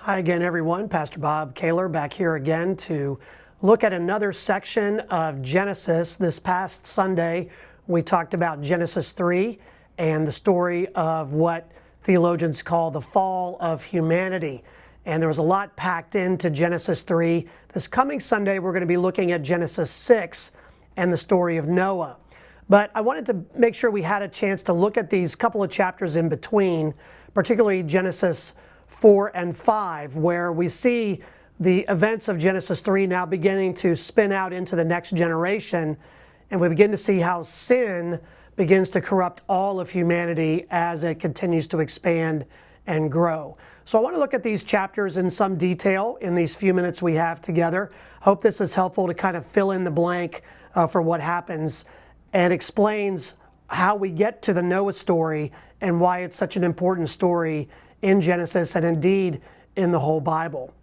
Hi again, everyone. Pastor Bob Kaler back here again to look at another section of Genesis. This past Sunday, we talked about Genesis 3 and the story of what theologians call the fall of humanity. And there was a lot packed into Genesis 3. This coming Sunday, we're going to be looking at Genesis 6 and the story of Noah. But I wanted to make sure we had a chance to look at these couple of chapters in between, particularly Genesis 4 and 5, where we see the events of Genesis 3 now beginning to spin out into the next generation, and we begin to see how sin begins to corrupt all of humanity as it continues to expand and grow. So I want to look at these chapters in some detail in these few minutes we have together. Hope this is helpful to kind of fill in the blank for what happens and explains how we get to the Noah story and why it's such an important story in Genesis and indeed in the whole Bible.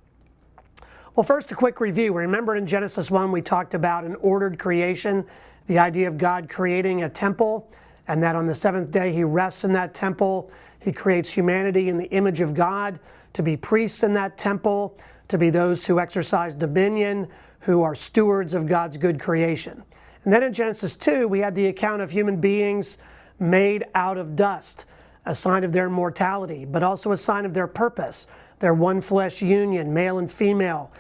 Well, first a quick review. Remember in Genesis 1 we talked about an ordered creation, the idea of God creating a temple, and that on the seventh day he rests in that temple. He creates humanity in the image of God to be priests in that temple, to be those who exercise dominion, who are stewards of God's good creation. And then in Genesis 2 we had the account of human beings made out of dust, a sign of their mortality, but also a sign of their purpose, their one flesh union, male and female,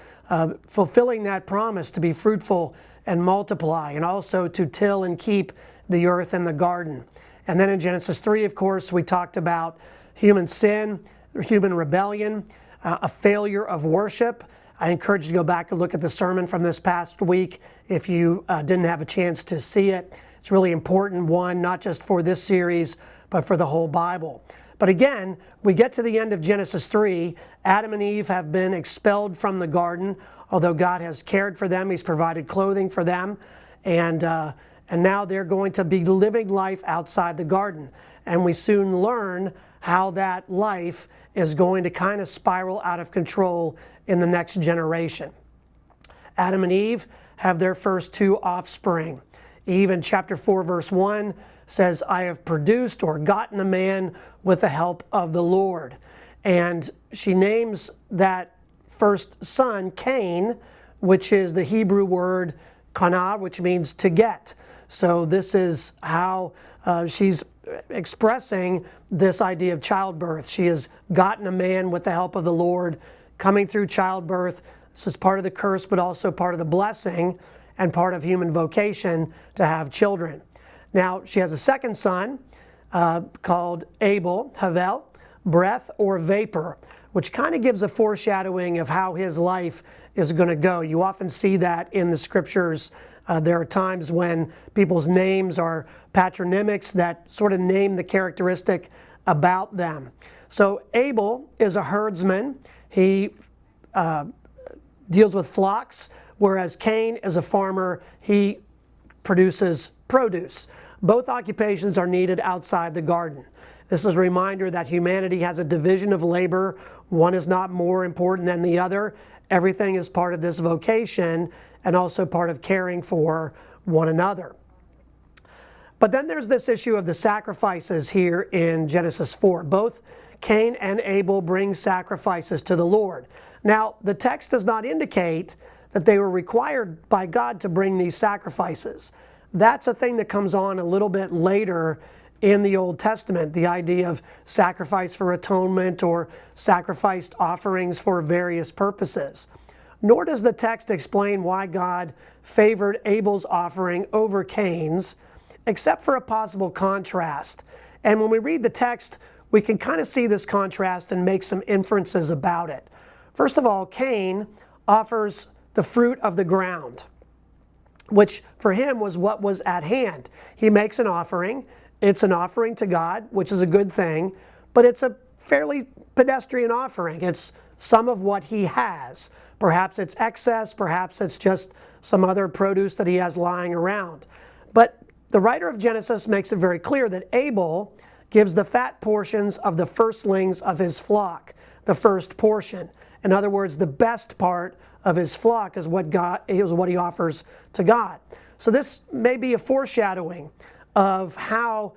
fulfilling that promise to be fruitful and multiply, and also to till and keep the earth and the garden. And then in Genesis 3, of course, we talked about human sin, human rebellion, a failure of worship. I encourage you to go back and look at the sermon from this past week if you didn't have a chance to see it. It's a really important one, not just for this series, but for the whole Bible. But again, we get to the end of Genesis 3. Adam and Eve have been expelled from the garden, although God has cared for them. He's provided clothing for them. And now they're going to be living life outside the garden. And we soon learn how that life is going to kind of spiral out of control in the next generation. Adam and Eve have their first two offspring. Eve in chapter 4, verse 1 says, I have produced or gotten a man with the help of the Lord. And she names that first son Cain, which is the Hebrew word kana, which means to get. So this is how she's expressing this idea of childbirth. She has gotten a man with the help of the Lord, coming through childbirth. This is part of the curse, but also part of the blessing and part of human vocation to have children. Now, she has a second son called Abel, Havel, breath or vapor, which kind of gives a foreshadowing of how his life is going to go. You often see that in the scriptures. There are times when people's names are patronymics that sort of name the characteristic about them. So Abel is a herdsman. He deals with flocks, whereas Cain is a farmer. He produces produce. Both occupations are needed outside the garden. This is a reminder that humanity has a division of labor. One is not more important than the other. Everything is part of this vocation and also part of caring for one another. But then there's this issue of the sacrifices here in Genesis 4. Both Cain and Abel bring sacrifices to the Lord. Now, the text does not indicate that they were required by God to bring these sacrifices. That's a thing that comes on a little bit later in the Old Testament, the idea of sacrifice for atonement or sacrificed offerings for various purposes. Nor does the text explain why God favored Abel's offering over Cain's, except for a possible contrast. And when we read the text, we can kind of see this contrast and make some inferences about it. First of all, Cain offers the fruit of the ground, which for him was what was at hand. He makes an offering. It's an offering to God, which is a good thing, but it's a fairly pedestrian offering. It's some of what he has. Perhaps it's excess, perhaps it's just some other produce that he has lying around. But the writer of Genesis makes it very clear that Abel gives the fat portions of the firstlings of his flock, the first portion. In other words, the best part of his flock is what he offers to God. So this may be a foreshadowing of how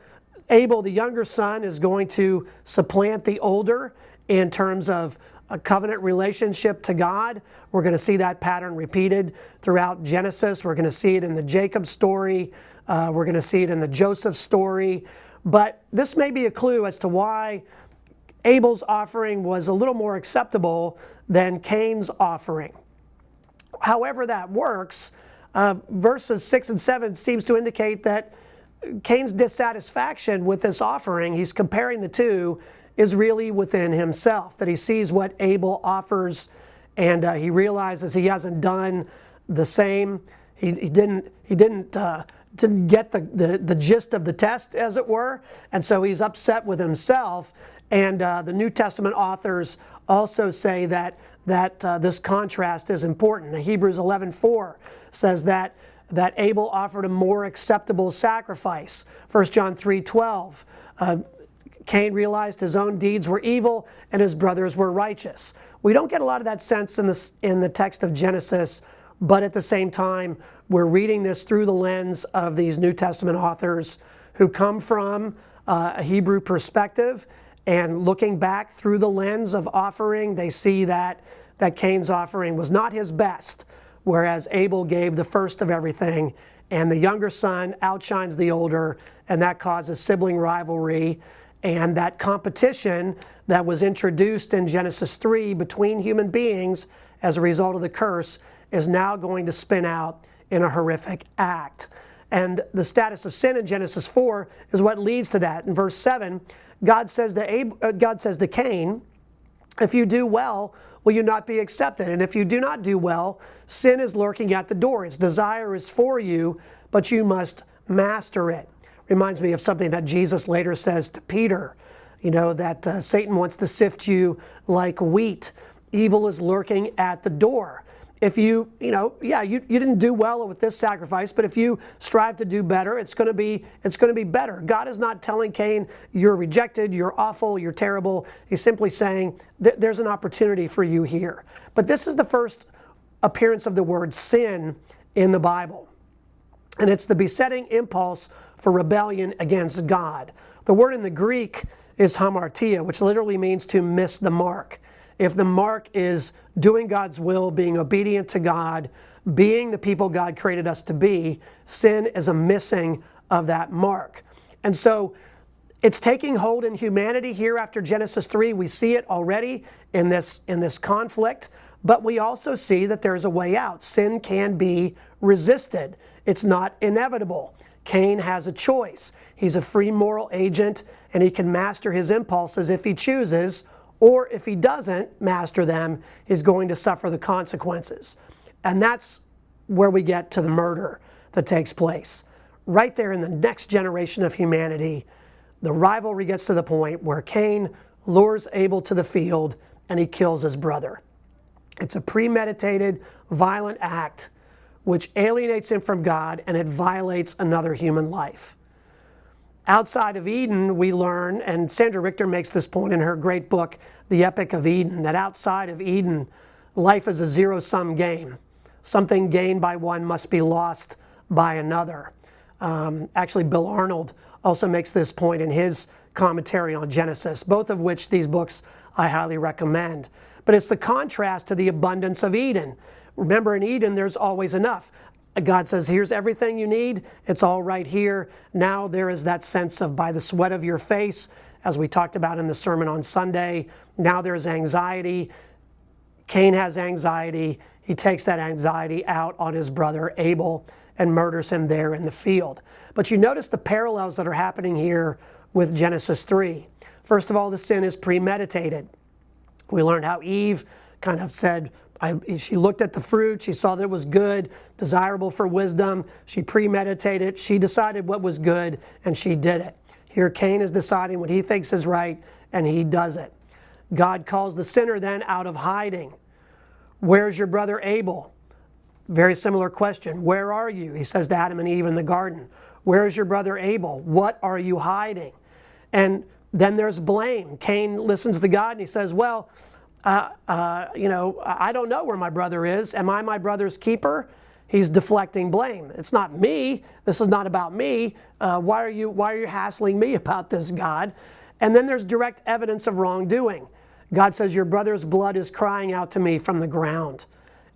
Abel, the younger son, is going to supplant the older in terms of a covenant relationship to God. We're going to see that pattern repeated throughout Genesis. We're going to see it in the Jacob story. We're going to see it in the Joseph story. But this may be a clue as to why Abel's offering was a little more acceptable than Cain's offering. However that works, verses 6 and 7 seems to indicate that Cain's dissatisfaction with this offering, he's comparing the two, is really within himself. That he sees what Abel offers and he realizes he hasn't done the same. He didn't get the gist of the test, as it were, and so he's upset with himself. And the New Testament authors also say that this contrast is important. Hebrews 11:4 says that Abel offered a more acceptable sacrifice. 1 John 3:12, Cain realized his own deeds were evil and his brothers were righteous. We don't get a lot of that sense in the text of Genesis, but at the same time, we're reading this through the lens of these New Testament authors who come from a Hebrew perspective, and looking back through the lens of offering, they see that Cain's offering was not his best, whereas Abel gave the first of everything, and the younger son outshines the older, and that causes sibling rivalry, and that competition that was introduced in Genesis 3 between human beings as a result of the curse is now going to spin out in a horrific act. And the status of sin in Genesis 4 is what leads to that. In verse 7, God says to Cain, "If you do well, will you not be accepted? And if you do not do well, sin is lurking at the door. Its desire is for you, but you must master it." Reminds me of something that Jesus later says to Peter, that Satan wants to sift you like wheat. Evil is lurking at the door. If you didn't do well with this sacrifice, but if you strive to do better, it's going to be better. God is not telling Cain, you're rejected, you're awful, you're terrible. He's simply saying, there's an opportunity for you here. But this is the first appearance of the word sin in the Bible. And it's the besetting impulse for rebellion against God. The word in the Greek is hamartia, which literally means to miss the mark. If the mark is doing God's will, being obedient to God, being the people God created us to be, sin is a missing of that mark. And so it's taking hold in humanity here after Genesis 3. We see it already in this conflict, but we also see that there's a way out. Sin can be resisted. It's not inevitable. Cain has a choice. He's a free moral agent, and he can master his impulses if he chooses, or if he doesn't master them, he's going to suffer the consequences. And that's where we get to the murder that takes place. Right there in the next generation of humanity, the rivalry gets to the point where Cain lures Abel to the field and he kills his brother. It's a premeditated, violent act which alienates him from God, and it violates another human life. Outside of Eden, we learn, and Sandra Richter makes this point in her great book, The Epic of Eden, that outside of Eden, life is a zero-sum game. Something gained by one must be lost by another. Actually, Bill Arnold also makes this point in his commentary on Genesis, both of which these books I highly recommend. But it's the contrast to the abundance of Eden. Remember, in Eden, there's always enough. God says, here's everything you need. It's all right here. Now there is that sense of by the sweat of your face, as we talked about in the sermon on Sunday. Now there's anxiety. Cain has anxiety. He takes that anxiety out on his brother Abel and murders him there in the field. But you notice the parallels that are happening here with Genesis 3. First of all, the sin is premeditated. We learned how Eve kind of said, she looked at the fruit, she saw that it was good, desirable for wisdom, she premeditated, she decided what was good, and she did it. Here Cain is deciding what he thinks is right, and he does it. God calls the sinner then out of hiding. Where's your brother Abel? Very similar question. Where are you? He says to Adam and Eve in the garden. Where's your brother Abel? What are you hiding? And then there's blame. Cain listens to God and he says, well, I don't know where my brother is. Am I my brother's keeper? He's deflecting blame. It's not me. This is not about me. Why are you hassling me about this, God? And then there's direct evidence of wrongdoing. God says, your brother's blood is crying out to me from the ground.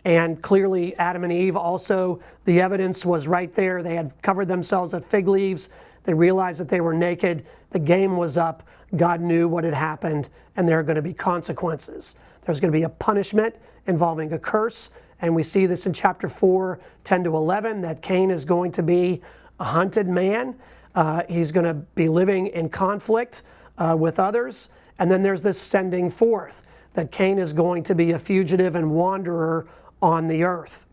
And clearly Adam and Eve also, the evidence was right there. They had covered themselves with fig leaves. They realized that they were naked. The game was up. God knew what had happened, and there are going to be consequences. There's going to be a punishment involving a curse, and we see this in chapter 4, 10 to 11, that Cain is going to be a hunted man. He's going to be living in conflict with others. And then there's this sending forth, that Cain is going to be a fugitive and wanderer on the earth.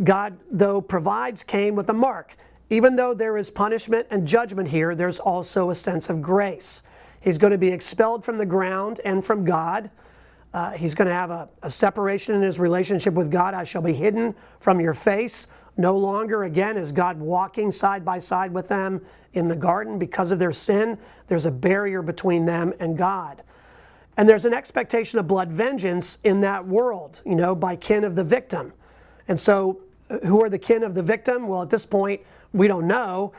God, though, provides Cain with a mark. Even though there is punishment and judgment here, there's also a sense of grace. He's going to be expelled from the ground and from God. He's going to have a separation in his relationship with God. I shall be hidden from your face. No longer, again, is God walking side by side with them in the garden. Because of their sin, there's a barrier between them and God. And there's an expectation of blood vengeance in that world, by kin of the victim. And so, who are the kin of the victim? Well, at this point, we don't know.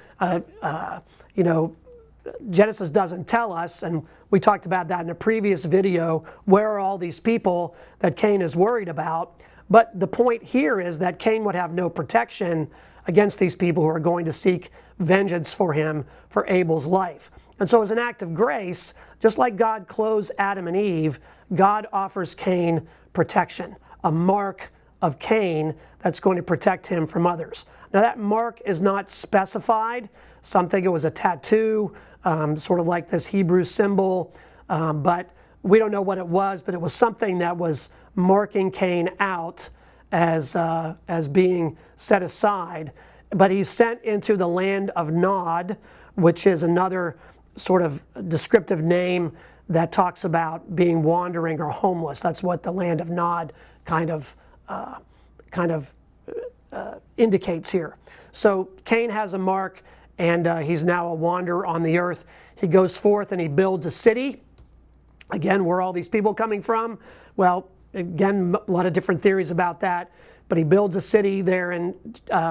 Genesis doesn't tell us, and we talked about that in a previous video. Where are all these people that Cain is worried about? But the point here is that Cain would have no protection against these people who are going to seek vengeance for him for Abel's life. And so as an act of grace, just like God clothes Adam and Eve, God offers Cain protection, a mark of Cain that's going to protect him from others. Now that mark is not specified. Some think it was a tattoo, sort of like this Hebrew symbol, but we don't know what it was, but it was something that was marking Cain out as being set aside. But he's sent into the land of Nod, which is another sort of descriptive name that talks about being wandering or homeless. That's what the land of Nod kind of indicates here. So Cain has a mark, and he's now a wanderer on the earth. He goes forth and he builds a city. Again, where are all these people coming from? Well, again, a lot of different theories about that. But he builds a city there in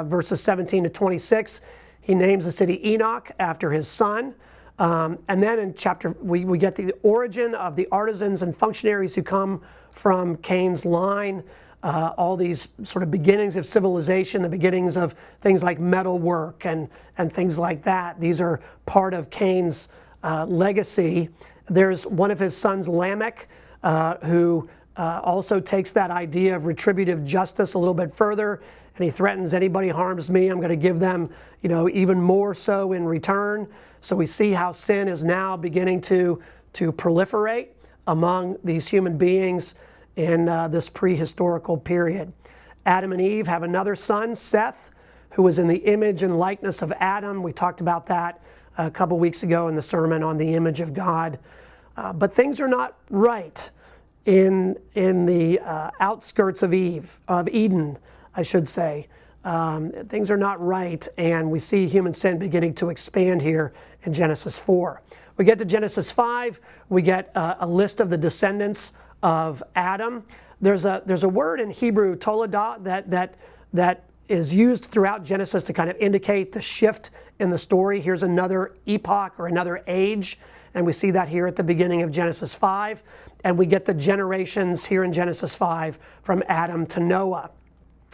verses 17 to 26. He names the city Enoch after his son. And then in we get the origin of the artisans and functionaries who come from Cain's line. All these sort of beginnings of civilization, the beginnings of things like metalwork and things like that. These are part of Cain's legacy. There's one of his sons, Lamech, who also takes that idea of retributive justice a little bit further, and he threatens, anybody harms me, I'm going to give them, even more so in return. So we see how sin is now beginning to proliferate among these human beings in this prehistorical period. Adam and Eve have another son, Seth, who was in the image and likeness of Adam. We talked about that a couple weeks ago in the sermon on the image of God. But things are not right in the outskirts of Eden, I should say. Things are not right, and we see human sin beginning to expand here in Genesis 4. We get to Genesis 5, we get a list of the descendants of Adam. There's a word in Hebrew, toledah, that is used throughout Genesis to kind of indicate the shift in the story. Here's another epoch or another age, and we see that here at the beginning of Genesis 5. And we get the generations here in Genesis 5 from Adam to Noah.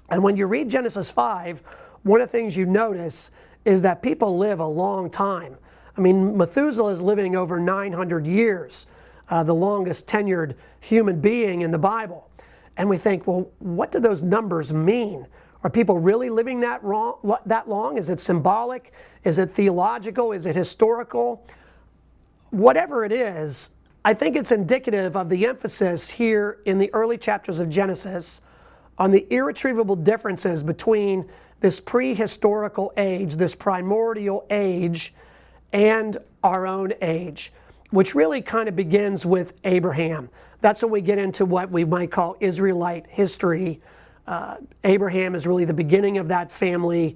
And when you read Genesis 5, one of the things you notice is that people live a long time. I mean, Methuselah is living over 900 years, the longest tenured human being in the Bible. And we think, well, what do those numbers mean? Are people really living that long? Is it symbolic? Is it theological? Is it historical? Whatever it is, I think it's indicative of the emphasis here in the early chapters of Genesis on the irretrievable differences between this prehistorical age, this primordial age, and our own age, which really kind of begins with Abraham. That's when we get into what we might call Israelite history. Abraham is really the beginning of that family,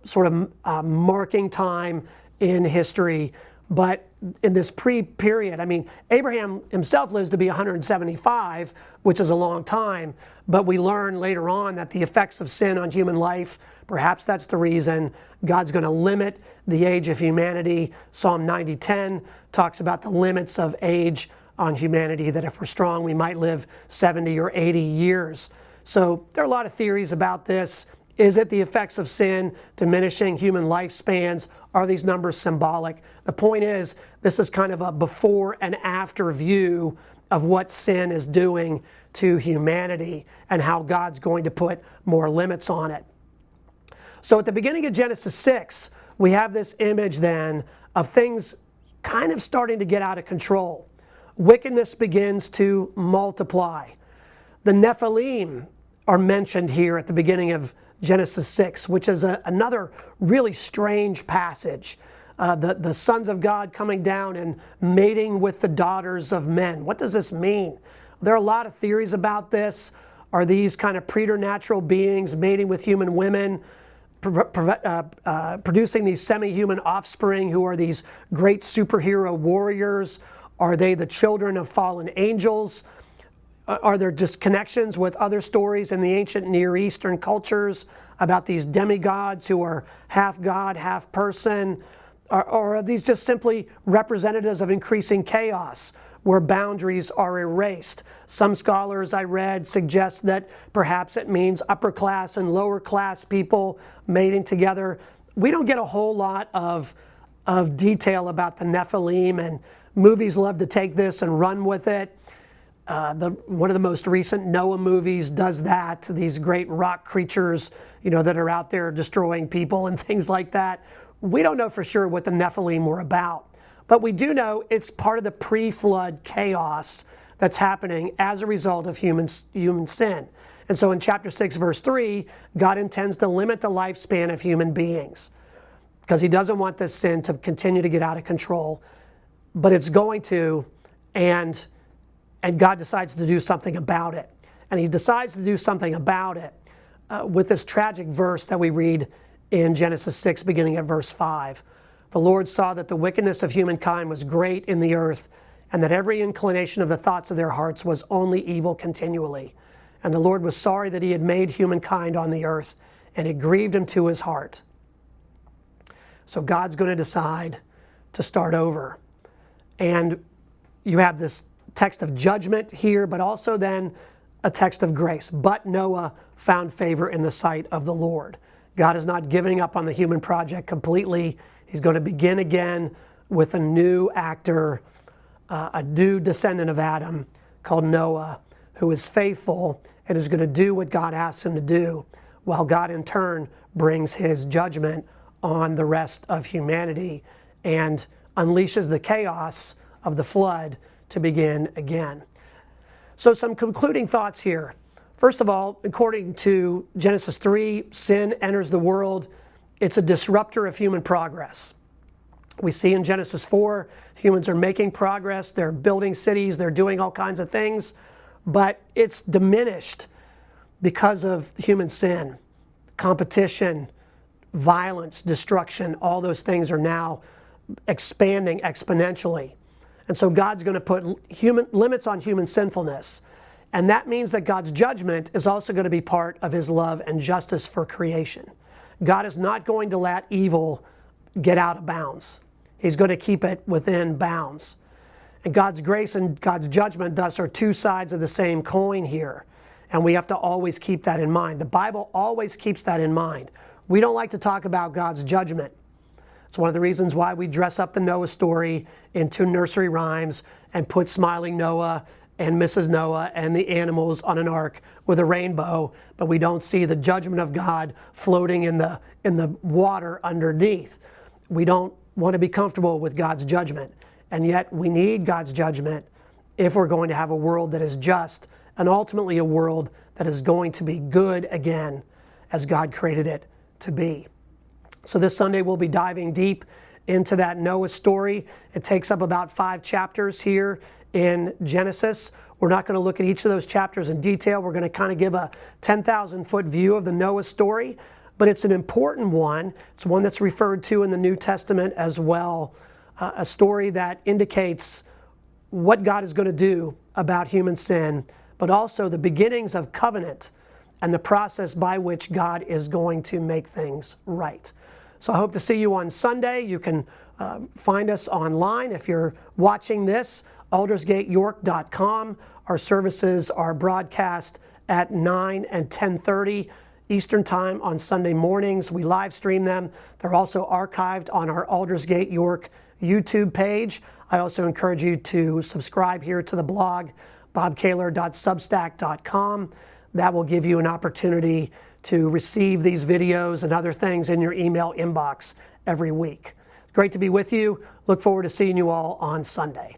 sort of marking time in history. But in this pre-period, I mean, Abraham himself lives to be 175, which is a long time, but we learn later on that the effects of sin on human life, perhaps that's the reason God's going to limit the age of humanity. Psalm 90:10 talks about the limits of age on humanity, that if we're strong, we might live 70 or 80 years. So there are a lot of theories about this. Is it the effects of sin diminishing human lifespans? Are these numbers symbolic? The point is, this is kind of a before and after view of what sin is doing to humanity and how God's going to put more limits on it. So at the beginning of Genesis 6, we have this image then of things kind of starting to get out of control. Wickedness begins to multiply. The Nephilim are mentioned here at the beginning of Genesis 6, which is another really strange passage. The sons of God coming down and mating with the daughters of men. What does this mean? There are a lot of theories about this. Are these kind of preternatural beings mating with human women, producing these semi-human offspring who are these great superhero warriors? Are they the children of fallen angels? Are there just connections with other stories in the ancient Near Eastern cultures about these demigods who are half God, half person? Or are these just simply representatives of increasing chaos where boundaries are erased? Some scholars I read suggest that perhaps it means upper class and lower class people mating together. We don't get a whole lot of detail about the Nephilim, and movies love to take this and run with it. One of the most recent Noah movies does that. These great rock creatures, that are out there destroying people and things like that. We don't know for sure what the Nephilim were about, but we do know it's part of the pre-flood chaos that's happening as a result of human sin. And so in chapter 6, verse 3, God intends to limit the lifespan of human beings because he doesn't want this sin to continue to get out of control, but it's going to, and God decides to do something about it. And he decides to do something about it with this tragic verse that we read in Genesis 6, beginning at verse 5. The Lord saw that the wickedness of humankind was great in the earth, and that every inclination of the thoughts of their hearts was only evil continually. And the Lord was sorry that he had made humankind on the earth, and it grieved him to his heart. So God's going to decide to start over. And you have this text of judgment here, but also then a text of grace. But Noah found favor in the sight of the Lord. God is not giving up on the human project completely. He's going to begin again with a new actor, a new descendant of Adam called Noah, who is faithful and is going to do what God asks him to do, while God in turn brings his judgment on the rest of humanity and unleashes the chaos of the flood to begin again. So some concluding thoughts here. First of all, according to Genesis 3, sin enters the world. It's a disruptor of human progress. We see in Genesis 4, humans are making progress, they're building cities, they're doing all kinds of things, but it's diminished because of human sin. Competition, violence, destruction, all those things are now expanding exponentially. And so God's going to put limits on human sinfulness. And that means that God's judgment is also going to be part of his love and justice for creation. God is not going to let evil get out of bounds. He's going to keep it within bounds. And God's grace and God's judgment, thus, are two sides of the same coin here. And we have to always keep that in mind. The Bible always keeps that in mind. We don't like to talk about God's judgment. It's one of the reasons why we dress up the Noah story into nursery rhymes and put smiling Noah and Mrs. Noah and the animals on an ark with a rainbow, but we don't see the judgment of God floating in the water underneath. We don't want to be comfortable with God's judgment, and yet we need God's judgment if we're going to have a world that is just, and ultimately a world that is going to be good again as God created it to be. So this Sunday we'll be diving deep into that Noah story. It takes up about 5 chapters here in Genesis. We're not going to look at each of those chapters in detail. We're going to kind of give a 10,000-foot view of the Noah story, but it's an important one. It's one that's referred to in the New Testament as well, a story that indicates what God is going to do about human sin, but also the beginnings of covenant and the process by which God is going to make things right. So I hope to see you on Sunday. You can find us online if you're watching this aldersgateyork.com. Our services are broadcast at 9 and 10:30 Eastern Time on Sunday mornings. We live stream them. They're also archived on our Aldersgate York YouTube page. I also encourage you to subscribe here to the blog, bobkaler.substack.com. That will give you an opportunity to receive these videos and other things in your email inbox every week. Great to be with you. Look forward to seeing you all on Sunday.